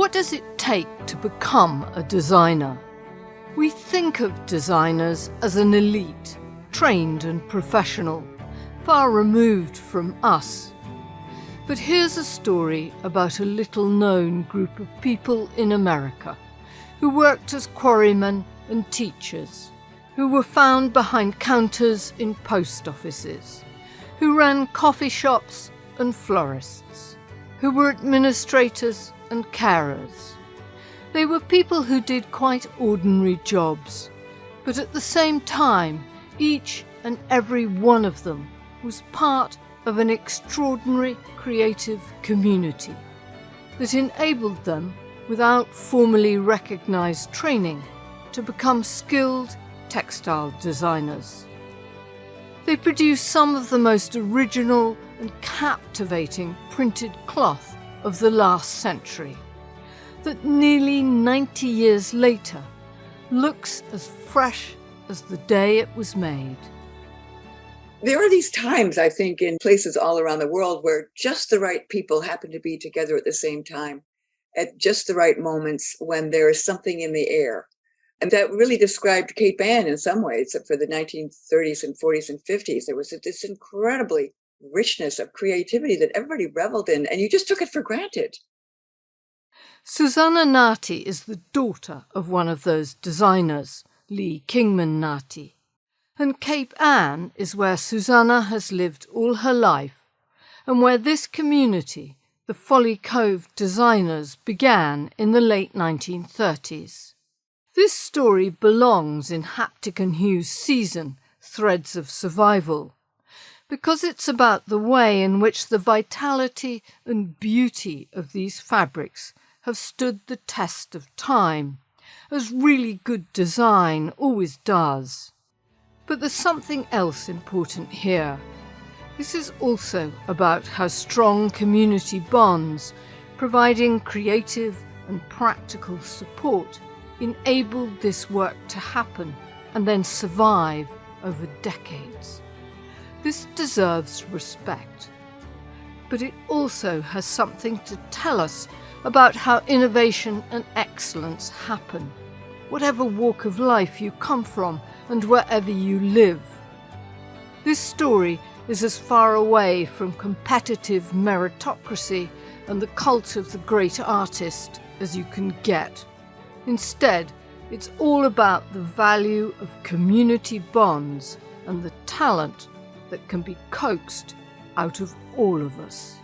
What does it take to become a designer? We think of designers as an elite, trained and professional, far removed from us. But here's a story about a little-known group of people in America who worked as quarrymen and teachers, who were found behind counters in post offices, who ran coffee shops and florists, who were administrators and carers. They were people who did quite ordinary jobs, but at the same time, each and every one of them was part of an extraordinary creative community that enabled them, without formally recognised training, to become skilled textile designers. They produced some of the most original and captivating printed cloth of the last century that nearly 90 years later looks as fresh as the day it was made. There are these times, I think, in places all around the world where just the right people happen to be together at the same time, at just the right moments when there is something in the air. And that really described Cape Ann in some ways. For the 1930s and 40s and 50s, there was this incredibly richness of creativity that everybody reveled in, and you just took it for granted. Susanna Nati is the daughter of one of those designers, Lee Kingman Nati. And Cape Ann is where Susanna has lived all her life, and where this community, the Folly Cove Designers, began in the late 1930s. This story belongs in Haptic and Hugh's season, Threads of Survival, because it's about the way in which the vitality and beauty of these fabrics have stood the test of time, as really good design always does. But there's something else important here. This is also about how strong community bonds, providing creative and practical support, enabled this work to happen and then survive over decades. This deserves respect. But it also has something to tell us about how innovation and excellence happen, whatever walk of life you come from and wherever you live. This story is as far away from competitive meritocracy and the cult of the great artist as you can get. Instead, it's all about the value of community bonds and the talent that can be coaxed out of all of us.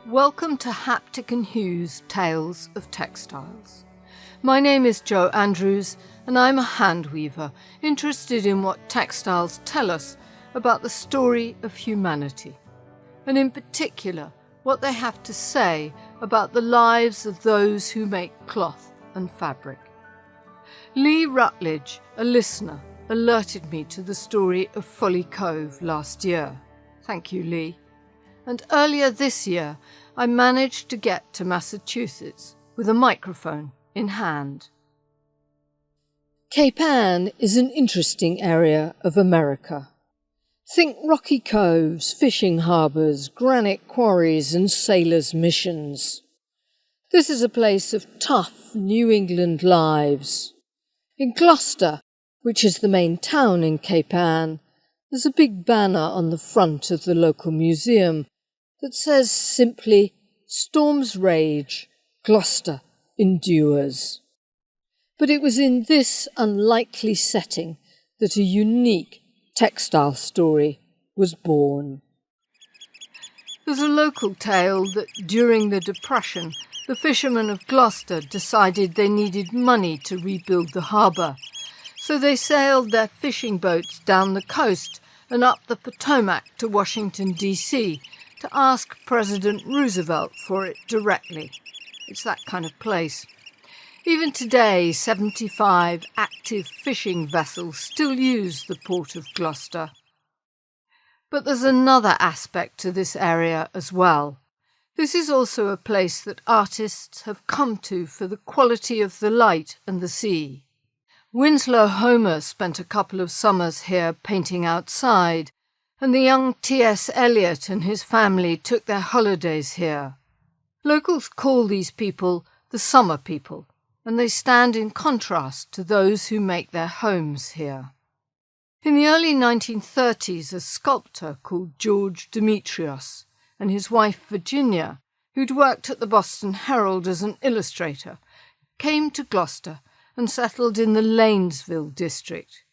Welcome to Haptic and Hugh's Tales of Textiles. My name is Jo Andrews, and I'm a hand weaver interested in what textiles tell us about the story of humanity, and in particular what they have to say about the lives of those who make cloth and fabric. Lee Rutledge, a listener, alerted me to the story of Folly Cove last year. Thank you, Lee. And earlier this year, I managed to get to Massachusetts with a microphone in hand. Cape Ann is an interesting area of America. Think rocky coves, fishing harbours, granite quarries and sailors' missions. This is a place of tough New England lives. In Gloucester, which is the main town in Cape Ann, there's a big banner on the front of the local museum that says simply, "Storms rage, Gloucester endures." But it was in this unlikely setting that a unique textile story was born. There's a local tale that during the Depression, the fishermen of Gloucester decided they needed money to rebuild the harbour, so they sailed their fishing boats down the coast and up the Potomac to Washington, D.C., to ask President Roosevelt for it directly. It's that kind of place. Even today, 75 active fishing vessels still use the port of Gloucester. But there's another aspect to this area as well. This is also a place that artists have come to for the quality of the light and the sea. Winslow Homer spent a couple of summers here painting outside, and the young T.S. Eliot and his family took their holidays here. Locals call these people the summer people, and they stand in contrast to those who make their homes here. In the early 1930s, a sculptor called George Demetrios and his wife Virginia, who'd worked at the Boston Herald as an illustrator, came to Gloucester and settled in the Lanesville district.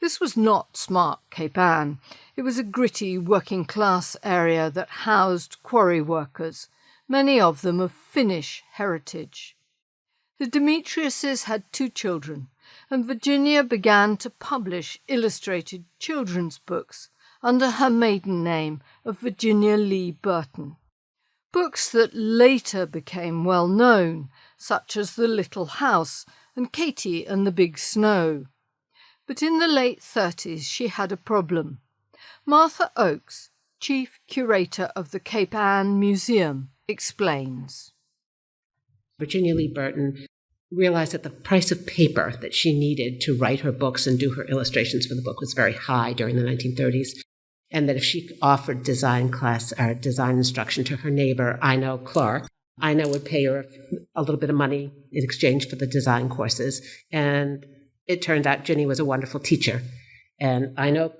This was not smart Cape Ann. It was a gritty working-class area that housed quarry workers, many of them of Finnish heritage. The Demetriuses had 2 children, and Virginia began to publish illustrated children's books under her maiden name of Virginia Lee Burton. Books that later became well known, such as The Little House and Katie and the Big Snow. But in the late 30s she had a problem. Martha Oakes, chief curator of the Cape Ann Museum, explains. Virginia Lee Burton realized that the price of paper that she needed to write her books and do her illustrations for the book was very high during the 1930s, and that if she offered design class or design instruction to her neighbor, Ino Clark, Ino would pay her a little bit of money in exchange for the design courses. And it turned out Ginny was a wonderful teacher. And Ino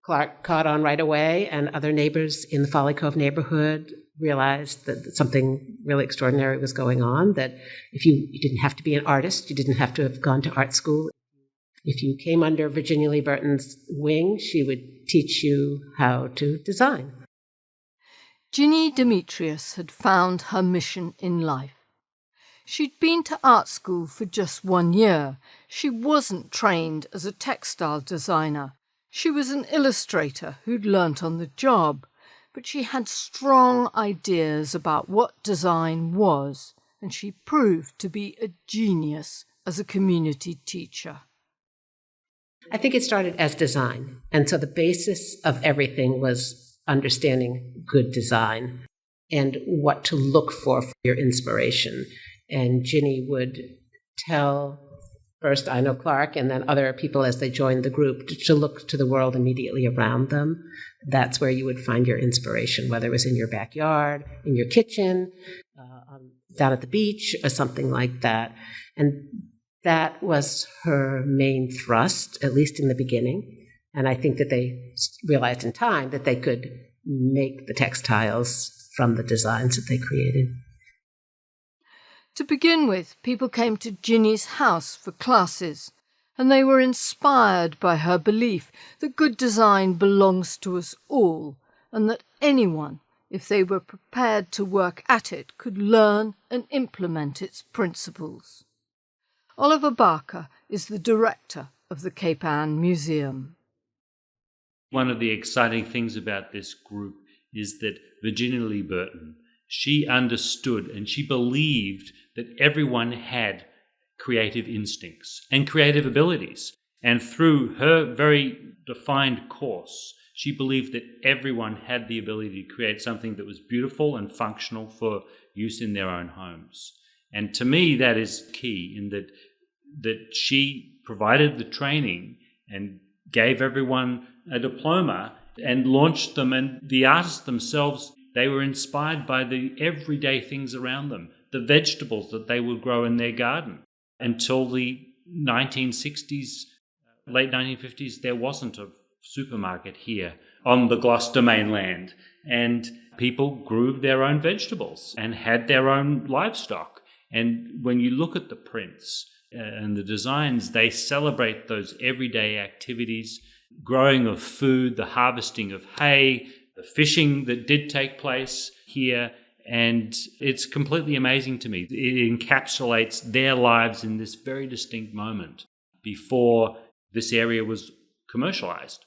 Clark caught on right away, and other neighbors in the Folly Cove neighborhood realized that something really extraordinary was going on, that if you didn't have to be an artist, you didn't have to have gone to art school. If you came under Virginia Lee Burton's wing, she would teach you how to design. Ginny Demetrius had found her mission in life. She'd been to art school for just 1 year. She wasn't trained as a textile designer. She was an illustrator who'd learnt on the job, but she had strong ideas about what design was, and she proved to be a genius as a community teacher. I think it started as design, and so the basis of everything was understanding good design and what to look for your inspiration. And Ginny would tell first Ino Clark and then other people as they joined the group to look to the world immediately around them. That's where you would find your inspiration, whether it was in your backyard, in your kitchen, down at the beach, or something like that. And that was her main thrust, at least in the beginning. And I think that they realized in time that they could make the textiles from the designs that they created. To begin with, people came to Ginny's house for classes, and they were inspired by her belief that good design belongs to us all, and that anyone, if they were prepared to work at it, could learn and implement its principles. Oliver Barker is the director of the Cape Ann Museum. One of the exciting things about this group is that Virginia Lee Burton, she understood and she believed that everyone had creative instincts and creative abilities. And through her very defined course, she believed that everyone had the ability to create something that was beautiful and functional for use in their own homes. And to me, that is key in that she provided the training and gave everyone a diploma and launched them. And the artists themselves, they were inspired by the everyday things around them, the vegetables that they would grow in their garden. Until the 1960s, late 1950s, there wasn't a supermarket here on the Gloucester mainland. And people grew their own vegetables and had their own livestock. And when you look at the prints and the designs, they celebrate those everyday activities, growing of food, the harvesting of hay, the fishing that did take place here. And it's completely amazing to me. It encapsulates their lives in this very distinct moment before this area was commercialized.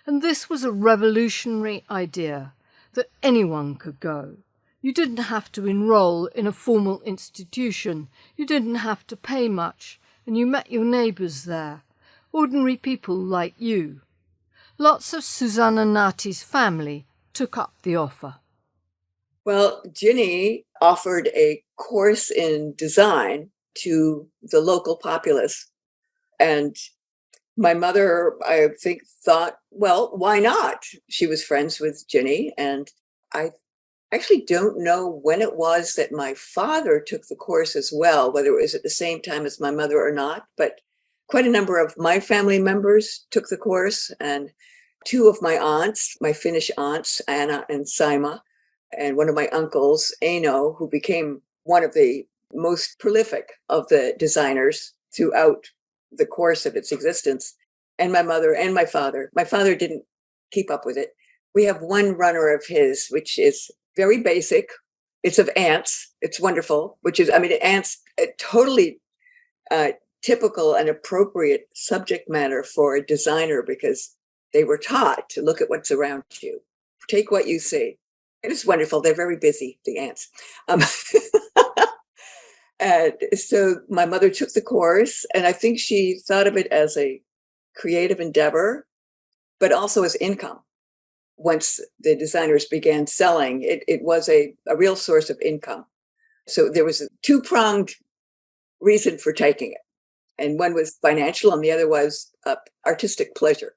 And this was a revolutionary idea, that anyone could go. You didn't have to enroll in a formal institution. You didn't have to pay much, and you met your neighbours there, ordinary people like you. Lots of Susanna Nati's family took up the offer. Well, Ginny offered a course in design to the local populace, and My mother, I think, thought, well, why not? She was friends with Ginny, and I actually don't know when it was that my father took the course as well, whether it was at the same time as my mother or not, but quite a number of my family members took the course, and two of my aunts, my Finnish aunts, Anna and Saima, and one of my uncles, Aino, who became one of the most prolific of the designers throughout the course of its existence, and my mother and my father. My father didn't keep up with it. We have one runner of his, which is very basic. It's of ants. It's wonderful, which is, I mean, ants, totally typical and appropriate subject matter for a designer because they were taught to look at what's around you, take what you see. And it's wonderful. They're very busy, the ants. And so my mother took the course, and I think she thought of it as a creative endeavor, but also as income. Once the designers began selling, it was a real source of income. So there was a two-pronged reason for taking it. And one was financial, and the other was artistic pleasure.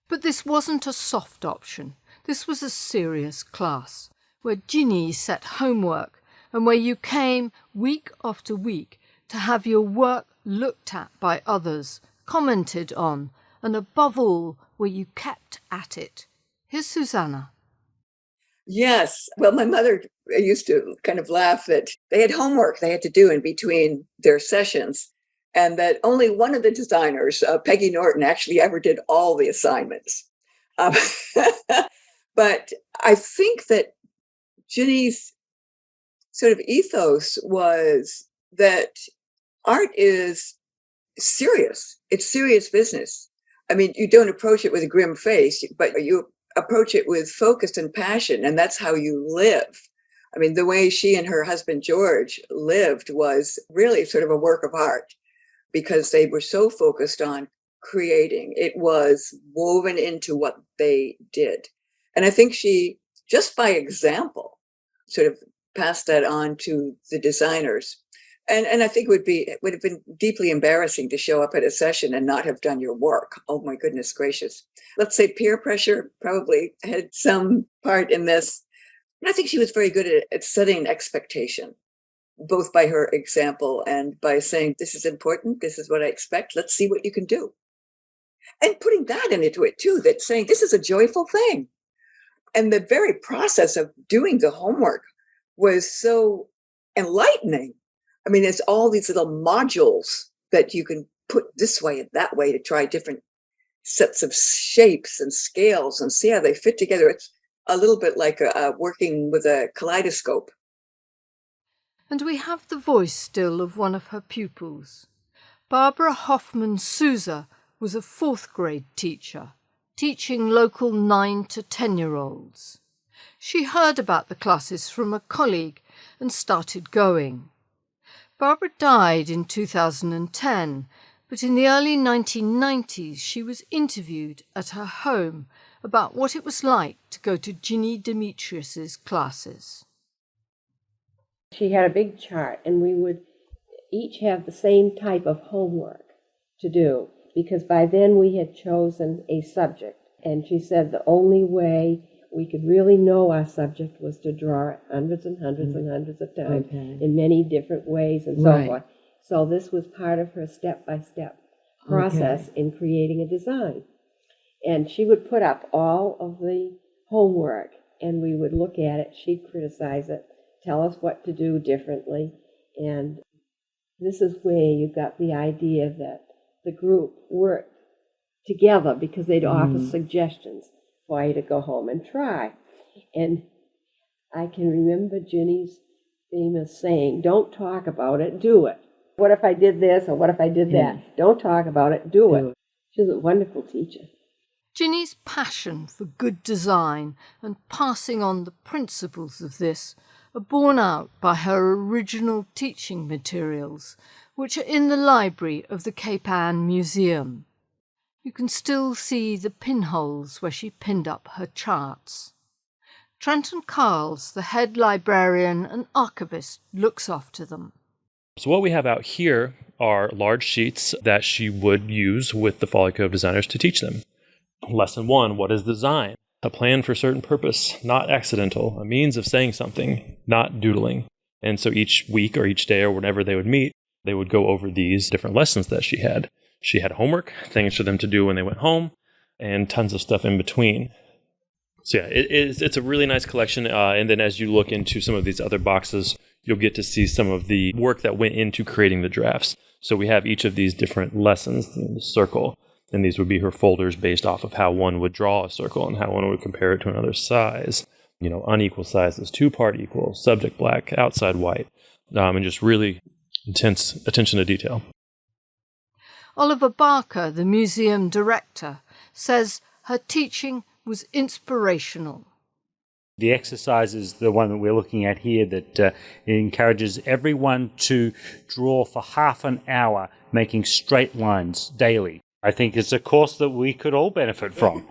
But this wasn't a soft option. This was a serious class, where Ginny set homework and where you came week after week to have your work looked at by others, commented on, and above all, where you kept at it. Here's Susanna. Yes. Well, my mother used to kind of laugh that they had homework they had to do in between their sessions, and that only one of the designers, Peggy Norton, actually ever did all the assignments. But I think that Ginny's sort of ethos was that art is serious. It's serious business. I mean, you don't approach it with a grim face, but you approach it with focus and passion, and that's how you live. I mean, the way she and her husband George lived was really sort of a work of art because they were so focused on creating. It was woven into what they did. And I think she, just by example, sort of passed that on to the designers. And I think it would have been deeply embarrassing to show up at a session and not have done your work. Oh my goodness gracious. Let's say peer pressure probably had some part in this. And I think she was very good at setting an expectation, both by her example and by saying, this is important, this is what I expect, let's see what you can do. And putting that into it too, that saying, this is a joyful thing. And the very process of doing the homework was so enlightening. I mean, it's all these little modules that you can put this way and that way to try different sets of shapes and scales and see how they fit together. It's a little bit like working with a kaleidoscope. And we have the voice still of one of her pupils. Barbara Hoffman Souza was a fourth grade teacher, teaching local 9 to 10-year-olds. She heard about the classes from a colleague and started going. Barbara died in 2010, but in the early 1990s she was interviewed at her home about what it was like to go to Ginny Demetrius's classes. She had a big chart, and we would each have the same type of homework to do, because by then we had chosen a subject. And she said the only way we could really know our subject was to draw it hundreds and hundreds and hundreds of times in many different ways and so forth. So this was part of her step-by-step process in creating a design. And she would put up all of the homework, and we would look at it. She'd criticize it, tell us what to do differently. And this is where you got the idea that the group worked together because they'd offer suggestions for you to go home and try. And I can remember Ginny's famous saying, don't talk about it, do it. What if I did this, or what if I did that? Don't talk about it, do it. She was a wonderful teacher. Ginny's passion for good design and passing on the principles of this are borne out by her original teaching materials, which are in the library of the Cape Ann Museum. You can still see the pinholes where she pinned up her charts. Trenton Carles, the head librarian and archivist, looks after them. So what we have out here are large sheets that she would use with the Folly Cove designers to teach them. Lesson 1, what is design? A plan for certain purpose, not accidental, a means of saying something, not doodling. And so each week or each day or whenever they would meet, they would go over these different lessons that she had. She had homework, things for them to do when they went home, and tons of stuff in between. So yeah, it's a really nice collection. And then as you look into some of these other boxes, you'll get to see some of the work that went into creating the drafts. So we have each of these different lessons in the circle, and these would be her folders based off of how one would draw a circle and how one would compare it to another size. Unequal sizes, 2-part equal, subject black, outside white, and just really intense attention to detail. Oliver Barker, the museum director, says her teaching was inspirational. The exercise is the one that we're looking at here that encourages everyone to draw for half an hour, making straight lines daily. I think it's a course that we could all benefit from.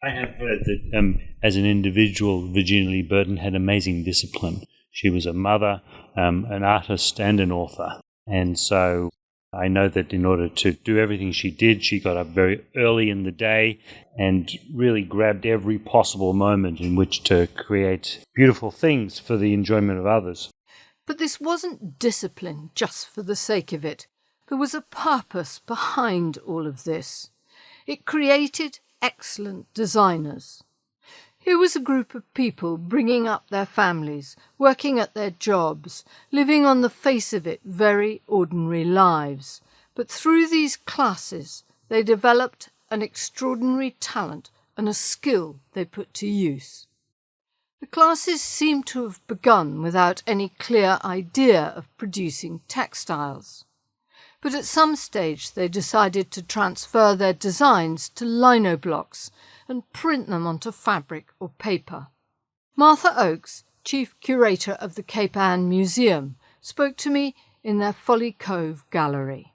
I have heard that as an individual, Virginia Lee Burton had amazing discipline. She was a mother, an artist, and an author. And so I know that in order to do everything she did, she got up very early in the day and really grabbed every possible moment in which to create beautiful things for the enjoyment of others. But this wasn't discipline just for the sake of it. There was a purpose behind all of this. It created excellent designers. Here was a group of people bringing up their families, working at their jobs, living on the face of it very ordinary lives. But through these classes, they developed an extraordinary talent and a skill they put to use. The classes seem to have begun without any clear idea of producing textiles. But at some stage they decided to transfer their designs to lino blocks and print them onto fabric or paper. Martha Oakes, chief curator of the Cape Ann Museum, spoke to me in their Folly Cove gallery.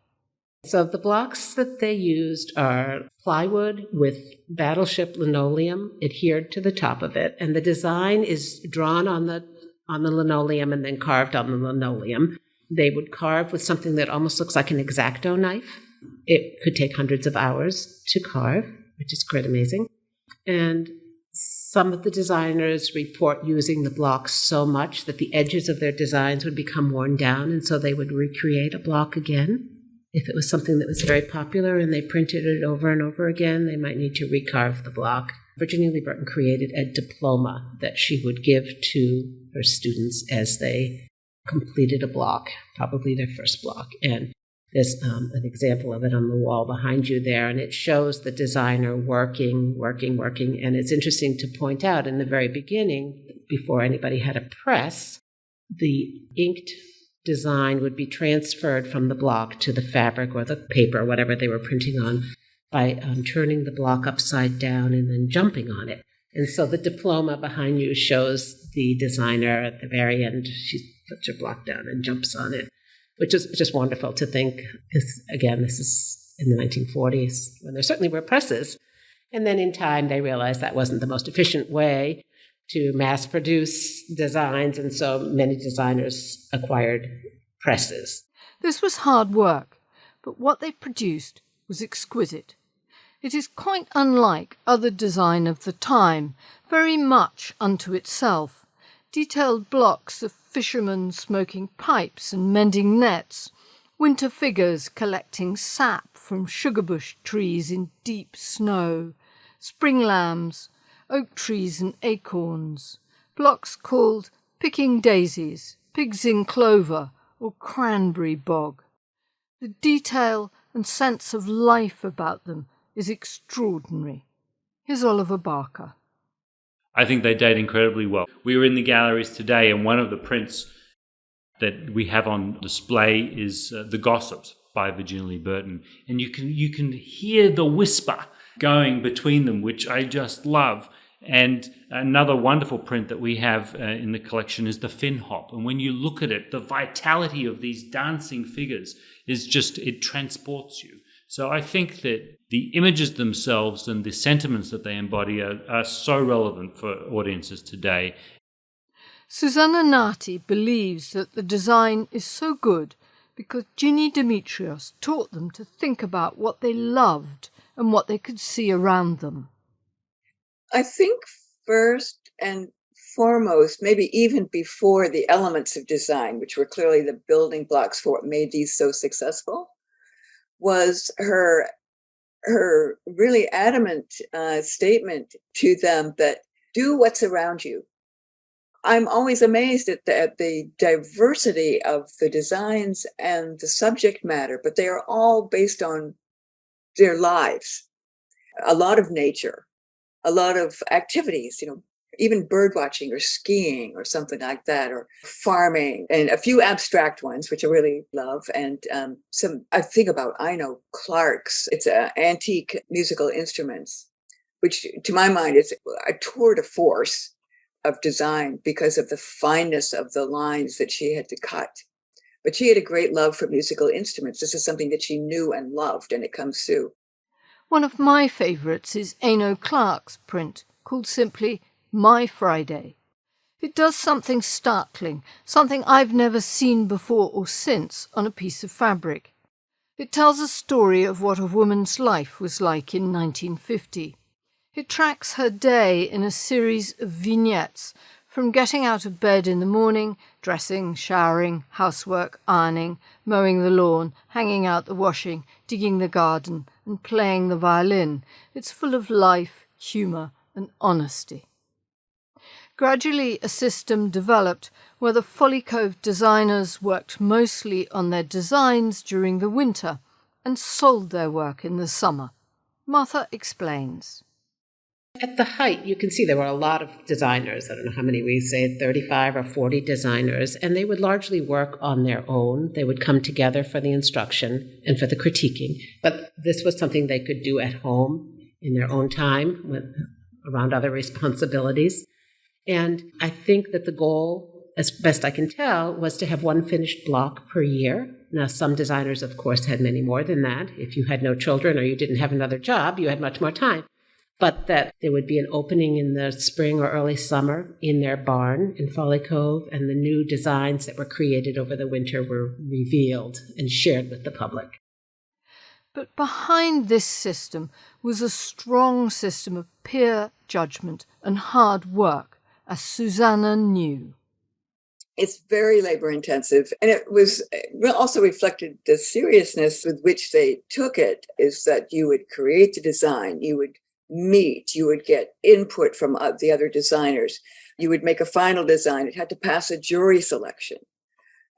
So the blocks that they used are plywood with battleship linoleum adhered to the top of it, and the design is drawn on the linoleum and then carved on the linoleum. They would carve with something that almost looks like an X-Acto knife. It could take hundreds of hours to carve, which is quite amazing. And some of the designers report using the blocks so much that the edges of their designs would become worn down, and so they would recreate a block again. If it was something that was very popular and they printed it over and over again, they might need to recarve the block. Virginia Lee Burton created a diploma that she would give to her students as they completed a block, probably their first block. And there's an example of it on the wall behind you there, and it shows the designer working. And it's interesting to point out in the very beginning, before anybody had a press, the inked design would be transferred from the block to the fabric or the paper, whatever they were printing on, by turning the block upside down and then jumping on it. And so the diploma behind you shows the designer at the very end. She puts her block down and jumps on it, which is just wonderful to think. This is in the 1940s, when there certainly were presses. And then in time, they realized that wasn't the most efficient way to mass produce designs, and so many designers acquired presses. This was hard work, but what they produced was exquisite. It is quite unlike other design of the time, very much unto itself. Detailed blocks of fishermen smoking pipes and mending nets, winter figures collecting sap from sugarbush trees in deep snow, spring lambs, oak trees and acorns, blocks called picking daisies, pigs in clover, or cranberry bog. The detail and sense of life about them is extraordinary. Here's Oliver Barker. I think they date incredibly well. We were in the galleries today, and one of the prints that we have on display is The Gossips by Virginia Lee Burton. And you can hear the whisper going between them, which I just love. And another wonderful print that we have in the collection is the Fin Hop. And when you look at it, the vitality of these dancing figures is just, it transports you. So I think that the images themselves and the sentiments that they embody are so relevant for audiences today. Susanna Nati believes that the design is so good because Ginny Demetrios taught them to think about what they loved and what they could see around them. I think first and foremost, maybe even before the elements of design, which were clearly the building blocks for what made these so successful, was her really adamant statement to them that do what's around you. I'm always amazed at the diversity of the designs and the subject matter, but they are all based on their lives. A lot of nature, a lot of activities, even bird watching or skiing or something like that, or farming, and a few abstract ones, which I really love. And I think about, I know Clark's, it's antique musical instruments, which to my mind is a tour de force of design because of the fineness of the lines that she had to cut. But she had a great love for musical instruments. This is something that she knew and loved, and it comes through. One of my favourites is Ano Clark's print, called simply My Friday. It does something startling, something I've never seen before or since on a piece of fabric. It tells a story of what a woman's life was like in 1950. It tracks her day in a series of vignettes, from getting out of bed in the morning, dressing, showering, housework, ironing, mowing the lawn, hanging out the washing, digging the garden, and playing the violin. It's full of life, humour, and honesty. Gradually, a system developed where the Folly Cove designers worked mostly on their designs during the winter and sold their work in the summer. Martha explains. At the height, you can see there were a lot of designers. I don't know how many we say, 35 or 40 designers, and they would largely work on their own. They would come together for the instruction and for the critiquing. But this was something they could do at home in their own time, around other responsibilities. And I think that the goal, as best I can tell, was to have one finished block per year. Now, some designers, of course, had many more than that. If you had no children or you didn't have another job, you had much more time. But that there would be an opening in the spring or early summer in their barn in Folly Cove, and the new designs that were created over the winter were revealed and shared with the public. But behind this system was a strong system of peer judgment and hard work, as Susanna knew. It's very labor intensive, and it was also reflected the seriousness with which they took it, is that you would create the design, you would meet, you would get input from the other designers, you would make a final design, it had to pass a jury selection.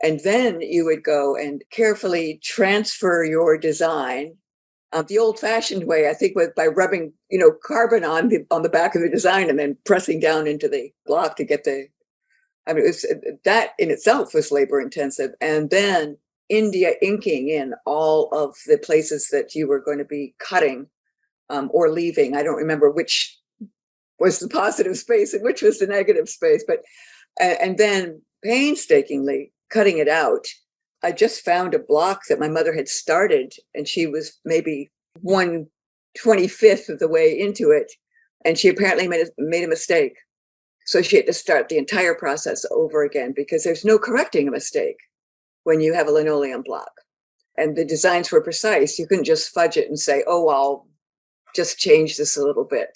And then you would go and carefully transfer your design the old-fashioned way, I think, by rubbing, carbon on the back of the design and then pressing down into the block to get that in itself was labor intensive. And then India inking in all of the places that you were going to be cutting or leaving. I don't remember which was the positive space and which was the negative space, but and then painstakingly cutting it out. I just found a block that my mother had started, and she was maybe 1/25 of the way into it, and she apparently made a mistake. So she had to start the entire process over again, because there's no correcting a mistake when you have a linoleum block. And the designs were precise. You couldn't just fudge it and say, oh, I'll just change this a little bit.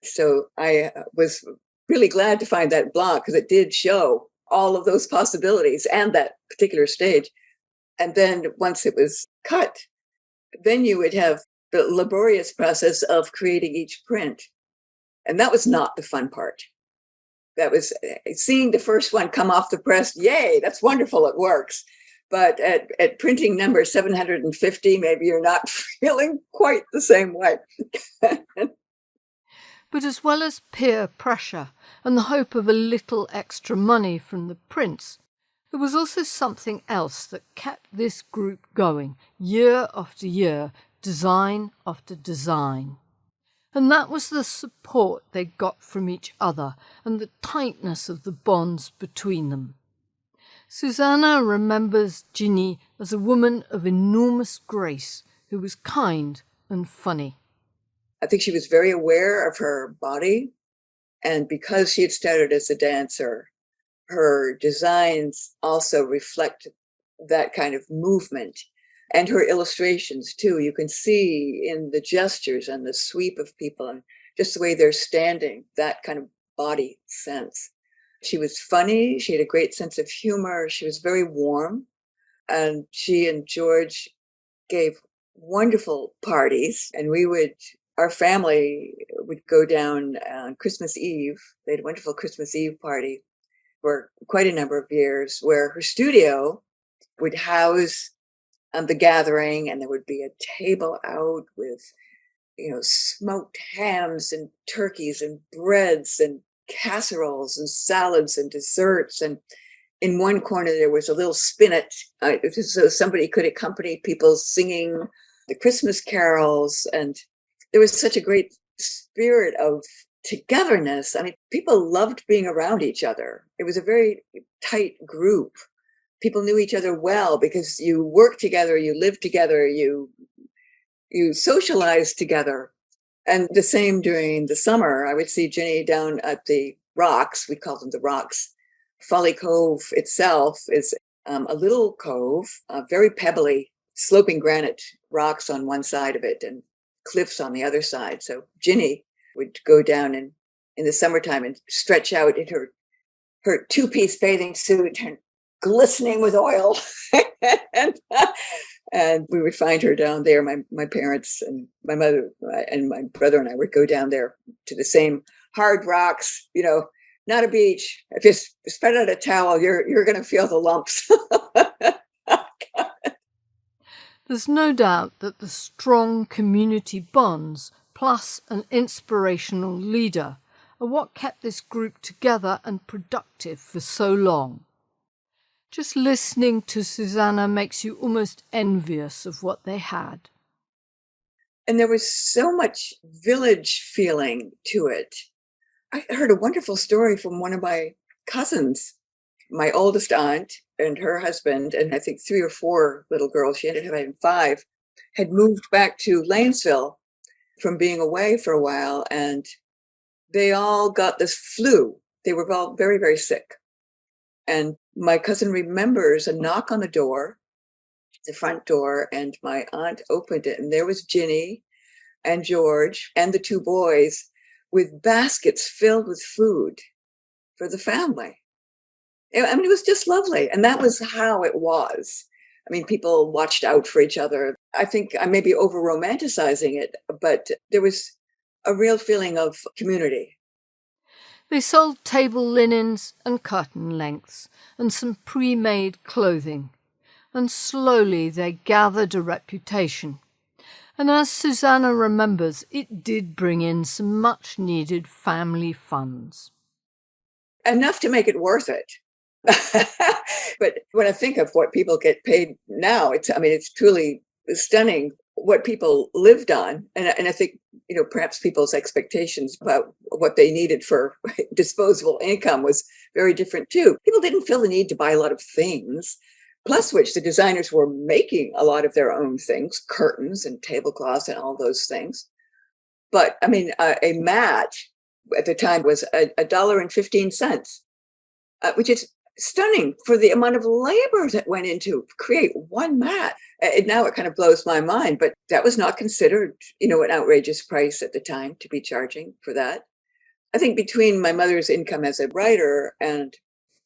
So I was really glad to find that block, because it did show all of those possibilities and that particular stage. And then once it was cut, then you would have the laborious process of creating each print. And that was not the fun part. That was seeing the first one come off the press. Yay, that's wonderful, it works. But at printing number 750, maybe you're not feeling quite the same way. But as well as peer pressure and the hope of a little extra money from the prints, there was also something else that kept this group going year after year, design after design. And that was the support they got from each other and the tightness of the bonds between them. Susanna remembers Ginny as a woman of enormous grace who was kind and funny. I think she was very aware of her body. And because she had started as a dancer, her designs also reflect that kind of movement. And her illustrations, too. You can see in the gestures and the sweep of people and just the way they're standing, that kind of body sense. She was funny. She had a great sense of humor. She was very warm. And she and George gave wonderful parties. And our family would go down on Christmas Eve. They had a wonderful Christmas Eve party for quite a number of years, where her studio would house the gathering, and there would be a table out with, smoked hams and turkeys and breads and casseroles and salads and desserts. And in one corner, there was a little spinet, so somebody could accompany people singing the Christmas carols. And there was such a great spirit of togetherness. I mean, people loved being around each other. It was a very tight group. People knew each other well because you worked together, you lived together, you socialized together. And the same during the summer. I would see Ginny down at the rocks. We called them the rocks. Folly Cove itself is a little cove, very pebbly, sloping granite rocks on one side of it and cliffs on the other side. So Ginny would go down in the summertime and stretch out in her two-piece bathing suit and glistening with oil. and we would find her down there. My parents and my mother and my brother and I would go down there to the same hard rocks, not a beach. If you spread out a towel, you're going to feel the lumps. There's no doubt that the strong community bonds plus an inspirational leader are what kept this group together and productive for so long. Just listening to Susanna makes you almost envious of what they had. And there was so much village feeling to it. I heard a wonderful story from one of my cousins, my oldest aunt and her husband, and I think 3 or 4 little girls, she ended up having 5, had moved back to Lanesville from being away for a while, and they all got this flu. They were all very, very sick. And my cousin remembers a knock on the door, the front door, and my aunt opened it, and there was Ginny and George and the 2 boys with baskets filled with food for the family. I mean, it was just lovely. And that was how it was. I mean, people watched out for each other. I think I may be over-romanticizing it, but there was a real feeling of community. They sold table linens and curtain lengths and some pre-made clothing, and slowly they gathered a reputation. And as Susanna remembers, it did bring in some much-needed family funds. Enough to make it worth it. But when I think of what people get paid now, it's truly stunning what people lived on. And I think, perhaps people's expectations about what they needed for disposable income was very different too. People didn't feel the need to buy a lot of things, plus which the designers were making a lot of their own things, curtains and tablecloths and all those things. But I mean, a mat at the time was $1.15, which is stunning for the amount of labor that went into create one mat. Now it kind of blows my mind, but that was not considered, an outrageous price at the time to be charging for that. I think between my mother's income as a writer and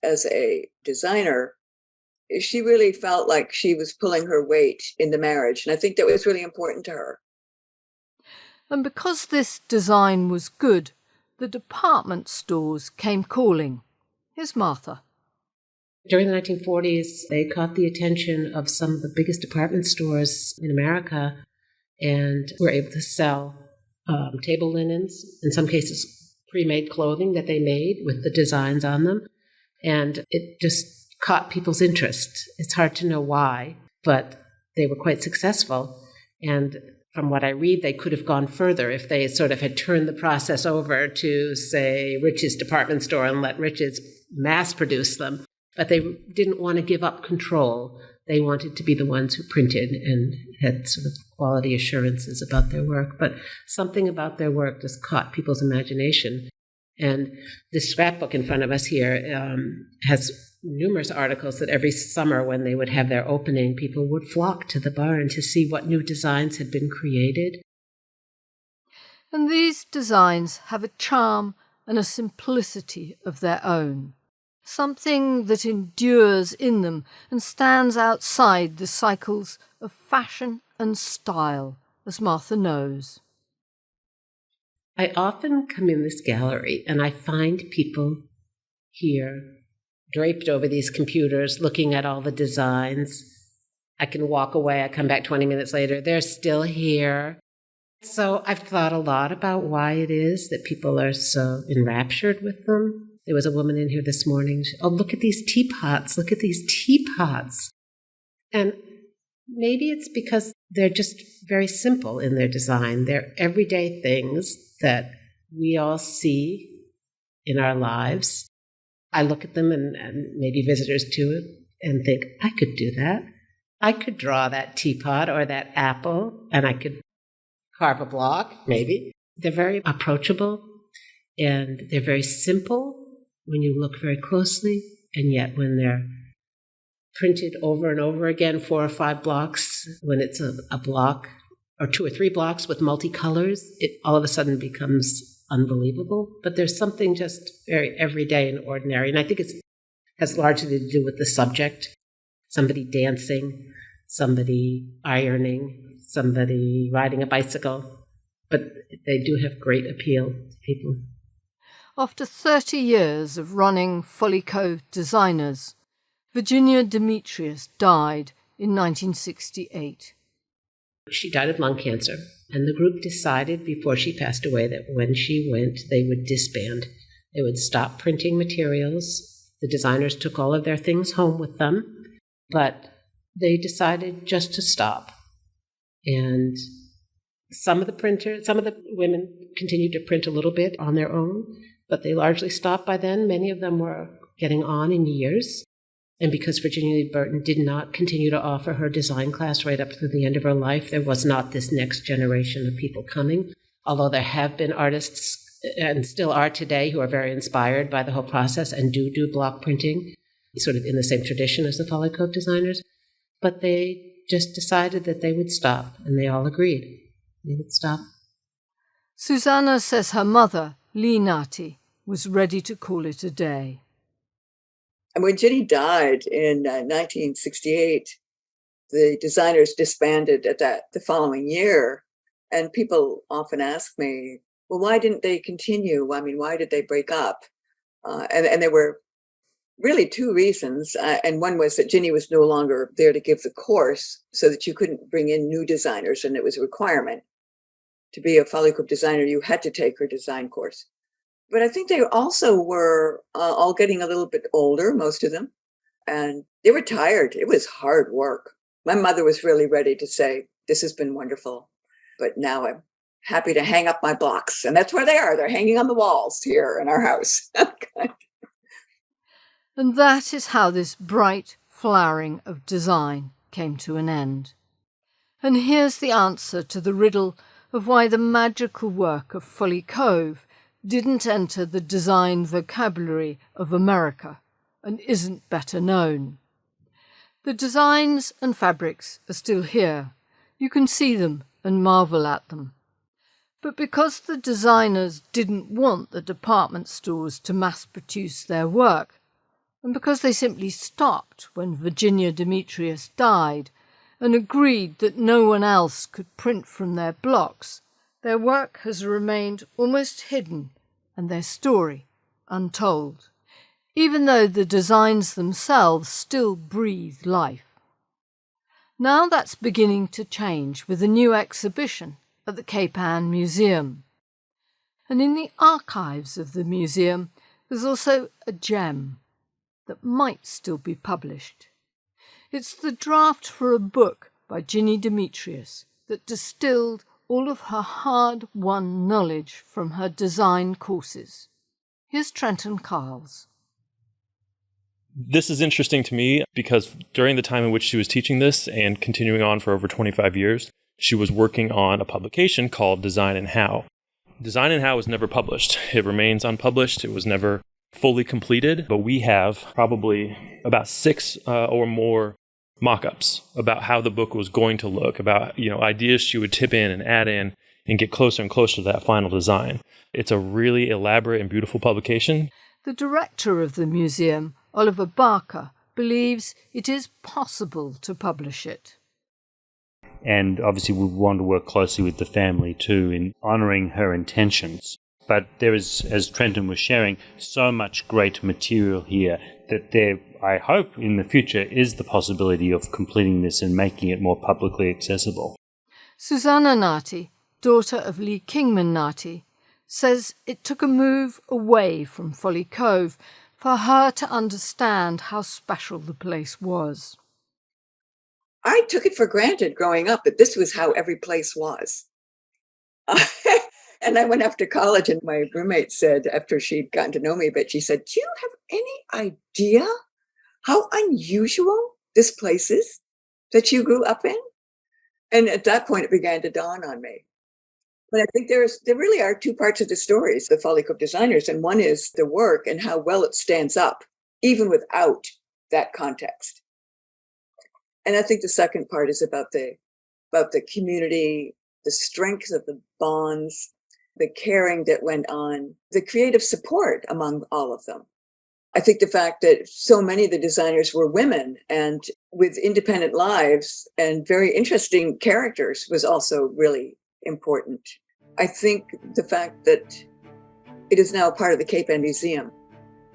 as a designer, she really felt like she was pulling her weight in the marriage. And I think that was really important to her. And because this design was good, the department stores came calling. Here's Martha. During the 1940s, they caught the attention of some of the biggest department stores in America and were able to sell table linens, in some cases pre-made clothing that they made with the designs on them. And it just caught people's interest. It's hard to know why, but they were quite successful. And from what I read, they could have gone further if they sort of had turned the process over to, say, Rich's department store and let Rich's mass produce them. But they didn't want to give up control. They wanted to be the ones who printed and had sort of quality assurances about their work. But something about their work just caught people's imagination. And this scrapbook in front of us here has numerous articles that every summer when they would have their opening, people would flock to the barn to see what new designs had been created. And these designs have a charm and a simplicity of their own, something that endures in them and stands outside the cycles of fashion and style, as Martha knows. I often come in this gallery and I find people here draped over these computers looking at all the designs. I can walk away, I come back 20 minutes later, they're still here. So I've thought a lot about why it is that people are so enraptured with them. There was a woman in here this morning. Oh, look at these teapots. Look at these teapots. And maybe it's because they're just very simple in their design. They're everyday things that we all see in our lives. I look at them and maybe visitors too and think, I could do that. I could draw that teapot or that apple and I could carve a block, maybe. They're very approachable and they're very simple when you look very closely, and yet when they're printed over and over again, 4 or 5 blocks, when it's a block or 2 or 3 blocks with multicolors, it all of a sudden becomes unbelievable. But there's something just very everyday and ordinary, and I think it has largely to do with the subject. Somebody dancing, somebody ironing, somebody riding a bicycle, but they do have great appeal to people. After 30 years of running Folly Cove Designers, Virginia Demetrius died in 1968. She died of lung cancer, and the group decided before she passed away that when she went, they would disband. They would stop printing materials. The designers took all of their things home with them, but they decided just to stop. And some of the women continued to print a little bit on their own, but they largely stopped by then. Many of them were getting on in years. And because Virginia Lee Burton did not continue to offer her design class right up to the end of her life, there was not this next generation of people coming, although there have been artists, and still are today, who are very inspired by the whole process and do block printing, sort of in the same tradition as the Folly Cove designers. But they just decided that they would stop, and they all agreed they would stop. Susanna says her mother, Lee Nati, was ready to call it a day. And when Ginny died in 1968, the designers disbanded the following year. And people often ask me, well, why didn't they continue? I mean, why did they break up? And there were really 2 reasons. And one was that Ginny was no longer there to give the course, so that you couldn't bring in new designers, and it was a requirement. To be a Folly Cove designer, you had to take her design course. But I think they also were all getting a little bit older, most of them, and they were tired. It was hard work. My mother was really ready to say, this has been wonderful, but now I'm happy to hang up my blocks. And that's where they are. They're hanging on the walls here in our house. And that is how this bright flowering of design came to an end. And here's the answer to the riddle of why the magical work of Folly Cove didn't enter the design vocabulary of America and isn't better known. The designs and fabrics are still here. You can see them and marvel at them. But because the designers didn't want the department stores to mass-produce their work, and because they simply stopped when Virginia Demetrius died and agreed that no one else could print from their blocks, their work has remained almost hidden and their story untold, even though the designs themselves still breathe life. Now that's beginning to change with a new exhibition at the Cape Ann Museum. And in the archives of the museum, there's also a gem that might still be published. It's the draft for a book by Ginny Demetrius that distilled all of her hard-won knowledge from her design courses. Here's Trenton Carles. This is interesting to me because during the time in which she was teaching this and continuing on for over 25 years, she was working on a publication called Design and How. Design and How was never published. It remains unpublished. It was never fully completed, but we have probably about 6 or more mock-ups about how the book was going to look, about ideas she would tip in and add in and get closer and closer to that final design. It's a really elaborate and beautiful publication. The director of the museum, Oliver Barker, believes it is possible to publish it. And obviously we want to work closely with the family too in honouring her intentions. But there is, as Trenton was sharing, so much great material here that there, I hope, in the future is the possibility of completing this and making it more publicly accessible. Susanna Nati, daughter of Lee Kingman Nati, says it took a move away from Folly Cove for her to understand how special the place was. I took it for granted growing up that this was how every place was. And I went after college, and my roommate said, after she'd gotten to know me, but she said, "Do you have any idea how unusual this place is that you grew up in?" And at that point, it began to dawn on me. But I think there really are 2 parts of the stories, the Folly Cove Designers, and one is the work and how well it stands up, even without that context. And I think the second part is about the community, the strength of the bonds, the caring that went on, the creative support among all of them. I think the fact that so many of the designers were women and with independent lives and very interesting characters was also really important. I think the fact that it is now part of the Cape Ann Museum,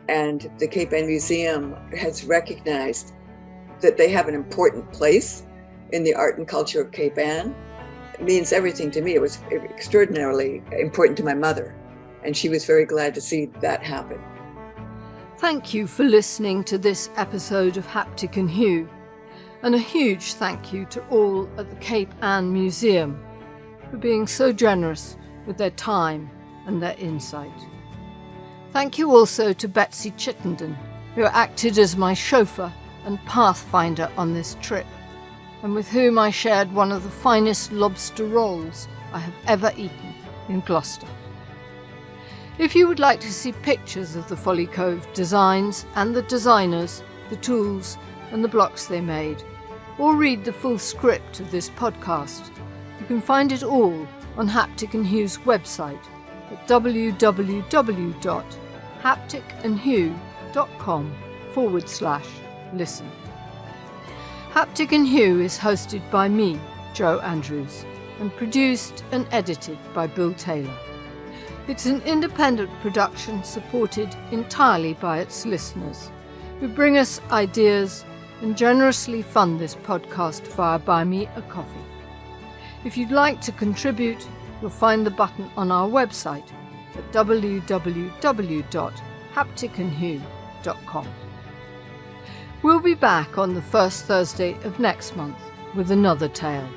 and the Cape Ann Museum has recognized that they have an important place in the art and culture of Cape Ann. It means everything to me. It was extraordinarily important to my mother, and she was very glad to see that happen. Thank you for listening to this episode of Haptic and Hue, and a huge thank you to all at the Cape Ann Museum for being so generous with their time and their insight. Thank you also to Betsy Chittenden, who acted as my chauffeur and pathfinder on this trip, and with whom I shared one of the finest lobster rolls I have ever eaten in Gloucester. If you would like to see pictures of the Folly Cove designs and the designers, the tools and the blocks they made, or read the full script of this podcast, you can find it all on Haptic and Hue's website at www.hapticandhue.com/listen. Haptic and Hue is hosted by me, Jo Andrews, and produced and edited by Bill Taylor. It's an independent production supported entirely by its listeners, who bring us ideas and generously fund this podcast via Buy Me a Coffee. If you'd like to contribute, you'll find the button on our website at www.hapticandhue.com. We'll be back on the first Thursday of next month with another tale,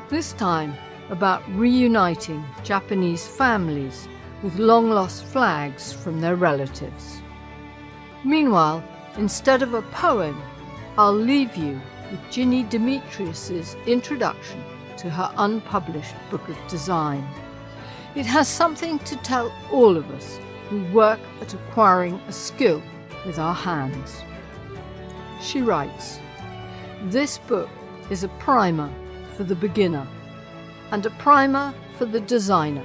this time about reuniting Japanese families with long-lost flags from their relatives. Meanwhile, instead of a poem, I'll leave you with Ginny Demetrius's introduction to her unpublished book of design. It has something to tell all of us who work at acquiring a skill with our hands. She writes, "This book is a primer for the beginner and a primer for the designer,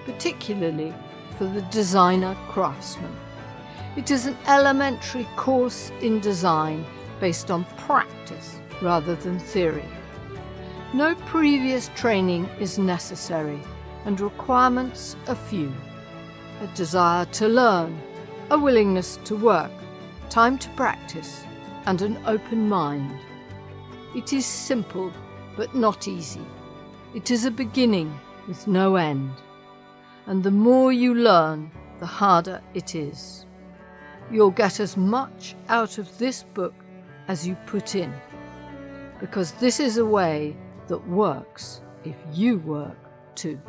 particularly for the designer craftsman. It is an elementary course in design based on practice rather than theory. No previous training is necessary and requirements are few. A desire to learn, a willingness to work, time to practice, and an open mind. It is simple but not easy. It is a beginning with no end. And the more you learn, the harder it is. You'll get as much out of this book as you put in, because this is a way that works if you work too."